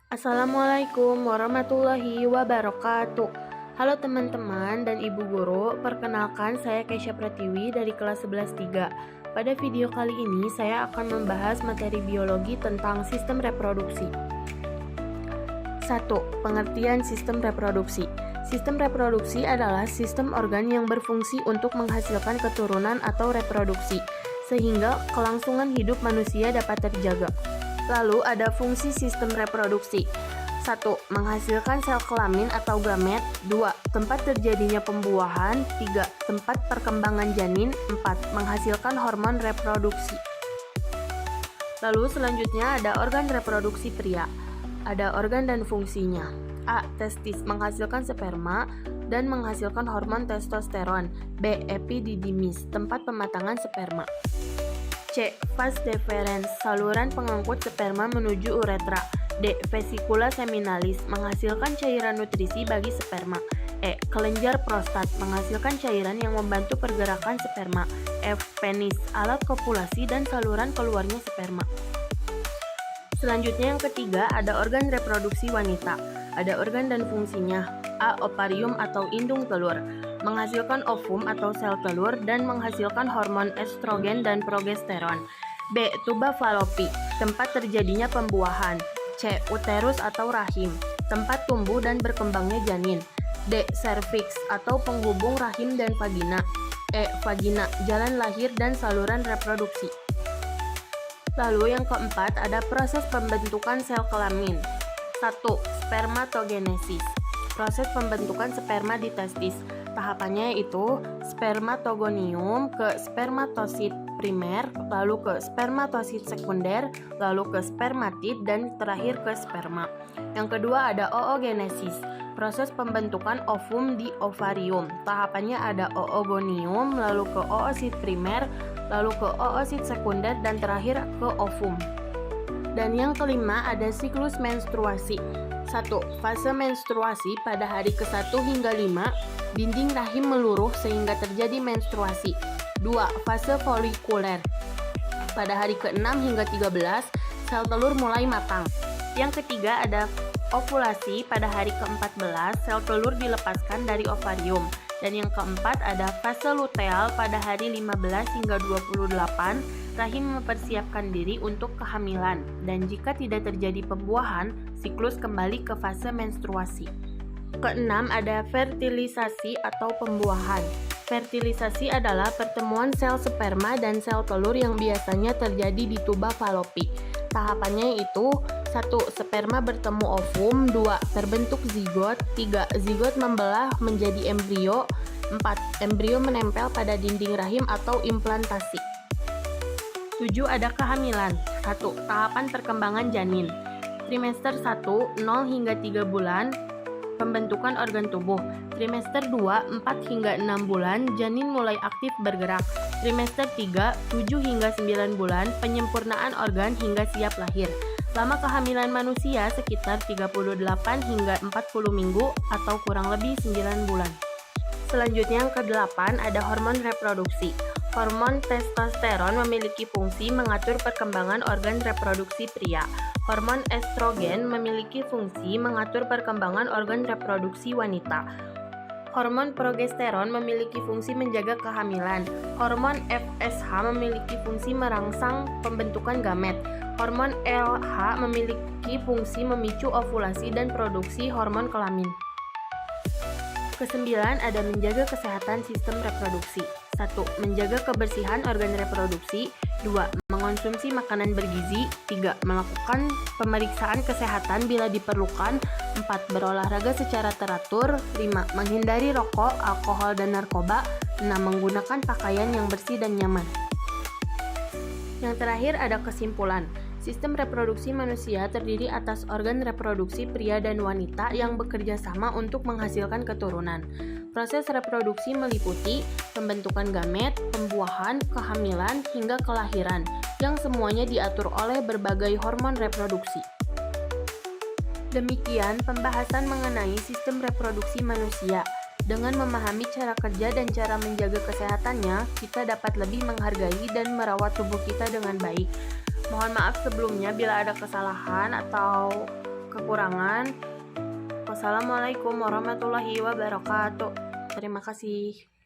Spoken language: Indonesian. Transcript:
Assalamualaikum warahmatullahi wabarakatuh. Halo teman-teman dan ibu guru, perkenalkan saya Kesha Pratiwi dari kelas 11-3. Pada video kali ini saya akan membahas materi biologi tentang sistem reproduksi. 1. Pengertian sistem reproduksi. Sistem reproduksi adalah sistem organ yang berfungsi untuk menghasilkan keturunan atau reproduksi, sehingga kelangsungan hidup manusia dapat terjaga. Lalu ada fungsi sistem reproduksi. 1. Menghasilkan sel kelamin atau gamet. 2. Tempat terjadinya pembuahan. 3. Tempat perkembangan janin. 4. Menghasilkan hormon reproduksi. Lalu selanjutnya ada organ reproduksi pria. Ada organ dan fungsinya. A. Testis, menghasilkan sperma dan menghasilkan hormon testosteron. B. Epididymis, tempat pematangan sperma. C. Vas deferens, saluran pengangkut sperma menuju uretra. D. Vesicula seminalis, menghasilkan cairan nutrisi bagi sperma. E. Kelenjar prostat, menghasilkan cairan yang membantu pergerakan sperma. F. Penis, alat kopulasi dan saluran keluarnya sperma. Selanjutnya yang ketiga ada organ reproduksi wanita. Ada organ dan fungsinya. A. Ovarium atau indung telur, menghasilkan ovum atau sel telur dan menghasilkan hormon estrogen dan progesteron. B. Tuba fallopi, tempat terjadinya pembuahan. C. Uterus atau rahim, tempat tumbuh dan berkembangnya janin. D. Cervix atau penghubung rahim dan vagina. E. Vagina, jalan lahir dan saluran reproduksi. Lalu yang keempat ada proses pembentukan sel kelamin. 1. Spermatogenesis, proses pembentukan sperma di testis. Tahapannya yaitu spermatogonium ke spermatosit primer, lalu ke spermatosit sekunder, lalu ke spermatid, dan terakhir ke sperma. Yang kedua ada oogenesis, proses pembentukan ovum di ovarium. Tahapannya ada oogonium, lalu ke oosit primer, lalu ke oosit sekunder, dan terakhir ke ovum. Dan yang kelima ada siklus menstruasi. 1. Fase menstruasi pada hari ke-1 hingga 5, dinding rahim meluruh sehingga terjadi menstruasi. 2. Fase folikuler. Pada hari ke-6 hingga 13, sel telur mulai matang. Yang ketiga ada ovulasi. Pada hari ke-14, sel telur dilepaskan dari ovarium. Dan yang keempat ada fase luteal. Pada hari 15 hingga 28, rahim mempersiapkan diri untuk kehamilan. Dan jika tidak terjadi pembuahan, siklus kembali ke fase menstruasi. Keenam ada fertilisasi atau pembuahan. Fertilisasi adalah pertemuan sel sperma dan sel telur yang biasanya terjadi di tuba fallopi. Tahapannya itu 1. Sperma bertemu ovum. 2. Terbentuk zigot. 3. Zigot membelah menjadi embrio. 4. Embrio menempel pada dinding rahim atau implantasi. 7. Ada kehamilan. 1. Tahapan perkembangan janin. Trimester 1, 0 hingga 3 bulan, pembentukan organ tubuh. Trimester 2, 4 hingga 6 bulan, janin mulai aktif bergerak. Trimester 3, 7 hingga 9 bulan, penyempurnaan organ hingga siap lahir. Lama kehamilan manusia sekitar 38 hingga 40 minggu atau kurang lebih 9 bulan. Selanjutnya yang ke-8 ada hormon reproduksi. Hormon testosteron memiliki fungsi mengatur perkembangan organ reproduksi pria. Hormon estrogen memiliki fungsi mengatur perkembangan organ reproduksi wanita. Hormon progesteron memiliki fungsi menjaga kehamilan. Hormon FSH memiliki fungsi merangsang pembentukan gamet. Hormon LH memiliki fungsi memicu ovulasi dan produksi hormon kelamin. Kesembilan ada menjaga kesehatan sistem reproduksi. 1. Menjaga kebersihan organ reproduksi. 2. Mengonsumsi makanan bergizi. 3. Melakukan pemeriksaan kesehatan bila diperlukan. 4. Berolahraga secara teratur. 5. Menghindari rokok, alkohol, dan narkoba. 6. Menggunakan pakaian yang bersih dan nyaman. Yang terakhir ada kesimpulan. Sistem reproduksi manusia terdiri atas organ reproduksi pria dan wanita yang bekerja sama untuk menghasilkan keturunan. Proses reproduksi meliputi pembentukan gamet, pembuahan, kehamilan, hingga kelahiran, yang semuanya diatur oleh berbagai hormon reproduksi. Demikian pembahasan mengenai sistem reproduksi manusia. Dengan memahami cara kerja dan cara menjaga kesehatannya, kita dapat lebih menghargai dan merawat tubuh kita dengan baik. Mohon maaf sebelumnya bila ada kesalahan atau kekurangan. Wassalamualaikum warahmatullahi wabarakatuh. Terima kasih.